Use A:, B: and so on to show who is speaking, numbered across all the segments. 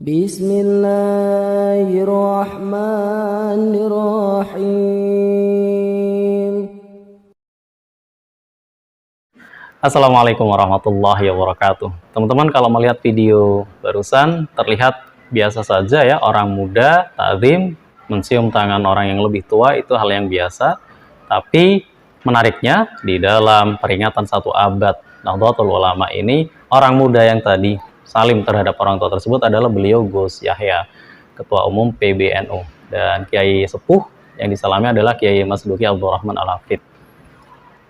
A: Bismillahirrahmanirrahim.
B: Assalamualaikum warahmatullahi wabarakatuh. Teman-teman, kalau melihat video barusan terlihat biasa saja ya, orang muda ta'zim mencium tangan orang yang lebih tua itu hal yang biasa. Tapi menariknya di dalam peringatan 1 abad Nahdlatul Ulama ini, orang muda yang tadi salim terhadap orang tua tersebut adalah beliau Gus Yahya, Ketua Umum PBNU, dan Kiai Sepuh yang disalami adalah Kiai Mas Duki Abdurrahman Al-Hafidh.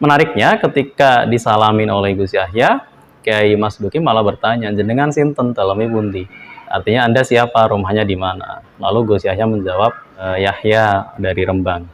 B: Menariknya ketika disalamin oleh Gus Yahya, Kiai Mas Duki malah bertanya, jenengan sinten telemi pundi? Artinya, Anda siapa, rumahnya di mana? Lalu Gus Yahya menjawab, Yahya dari Rembang.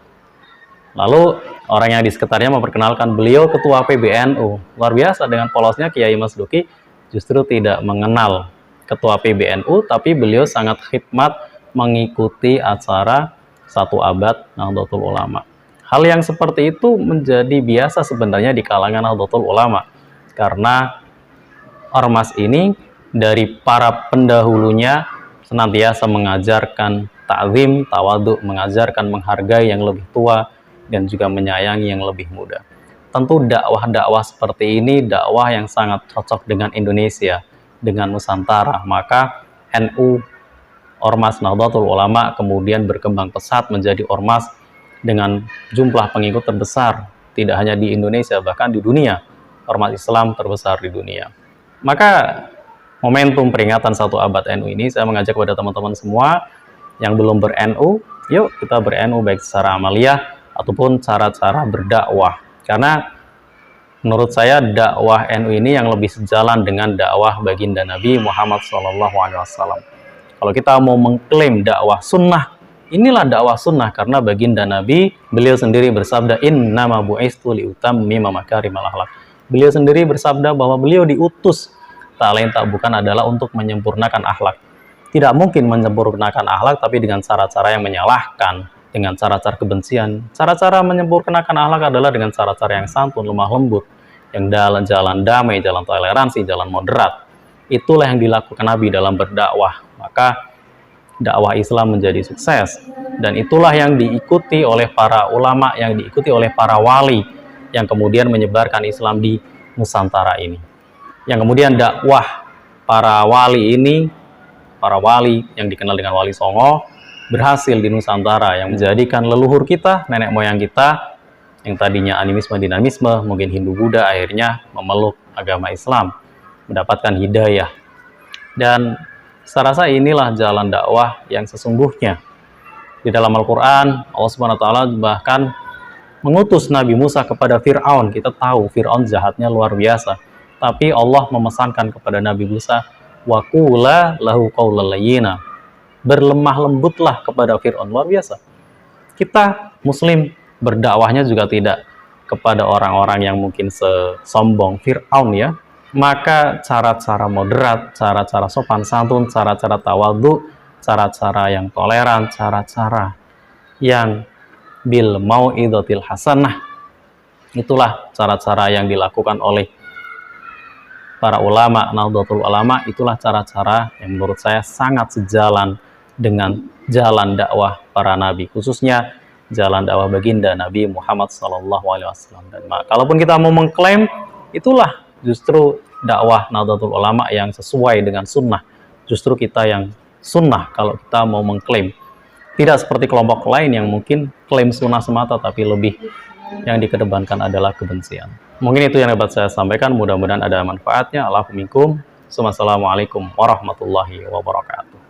B: Lalu orang yang di sekitarnya memperkenalkan beliau Ketua PBNU. Luar biasa, dengan polosnya Kiai Mas Duki justru tidak mengenal Ketua PBNU, tapi beliau sangat khidmat mengikuti acara 1 abad Nahdlatul Ulama. Hal yang seperti itu menjadi biasa sebenarnya di kalangan Nahdlatul Ulama, karena ormas ini dari para pendahulunya senantiasa mengajarkan ta'zim, tawadhu, mengajarkan menghargai yang lebih tua dan juga menyayangi yang lebih muda. Tentu dakwah-dakwah seperti ini dakwah yang sangat cocok dengan Indonesia, dengan Nusantara. Maka NU, Ormas Nahdlatul Ulama, kemudian berkembang pesat menjadi ormas dengan jumlah pengikut terbesar, tidak hanya di Indonesia, bahkan di dunia. Ormas Islam terbesar di dunia. Maka momentum peringatan 1 abad NU ini, saya mengajak kepada teman-teman semua yang belum ber-NU, yuk kita ber-NU baik secara amaliyah ataupun cara-cara berdakwah. Karena menurut saya dakwah NU ini yang lebih sejalan dengan dakwah baginda Nabi Muhammad SAW. Kalau kita mau mengklaim dakwah sunnah, inilah dakwah sunnah, karena baginda Nabi, beliau sendiri bersabda, innama bu'istu liutammima makarimal akhlaq. Beliau sendiri bersabda bahwa beliau diutus tak lain tak bukan adalah untuk menyempurnakan akhlak. Tidak mungkin menyempurnakan akhlak tapi dengan cara-cara yang menyalahkan, dengan cara-cara kebencian. Cara-cara menyempurnakan akhlak adalah dengan cara-cara yang santun, lemah lembut, yang jalan damai, jalan toleransi, jalan moderat. Itulah yang dilakukan Nabi dalam berdakwah. Maka dakwah Islam menjadi sukses, dan itulah yang diikuti oleh para ulama, yang diikuti oleh para wali yang kemudian menyebarkan Islam di Nusantara ini. Yang kemudian dakwah para wali ini, para wali yang dikenal dengan Wali Songo, berhasil di Nusantara, yang menjadikan leluhur kita, nenek moyang kita yang tadinya animisme dinamisme, mungkin Hindu Buddha, akhirnya memeluk agama Islam, mendapatkan hidayah. Dan saya rasa inilah jalan dakwah yang sesungguhnya. Di dalam Al-Qur'an, Allah Subhanahu wa taala bahkan mengutus Nabi Musa kepada Fir'aun. Kita tahu Fir'aun jahatnya luar biasa, tapi Allah memesankan kepada Nabi Musa, wa qula lahu qawlan layyina, berlemah lembutlah kepada Fir'aun. Luar biasa. Kita Muslim berdakwahnya juga tidak kepada orang-orang yang mungkin sesombong Fir'aun ya. Maka cara-cara moderat, cara-cara sopan santun, cara-cara tawadhu, cara-cara yang toleran, cara-cara yang bil mau'izatil hasanah, itulah cara-cara yang dilakukan oleh para ulama Nahdlatul Ulama. Itulah cara-cara yang menurut saya sangat sejalan dengan jalan dakwah para nabi, khususnya jalan dakwah baginda Nabi Muhammad SAW. Dan kalaupun kita mau mengklaim, itulah justru dakwah Nahdlatul Ulama yang sesuai dengan sunnah. Justru kita yang sunnah kalau kita mau mengklaim. Tidak seperti kelompok lain yang mungkin klaim sunnah semata, tapi lebih yang dikedepankan adalah kebencian. Mungkin itu yang dapat saya sampaikan, mudah-mudahan ada manfaatnya. Assalamualaikum warahmatullahi wabarakatuh.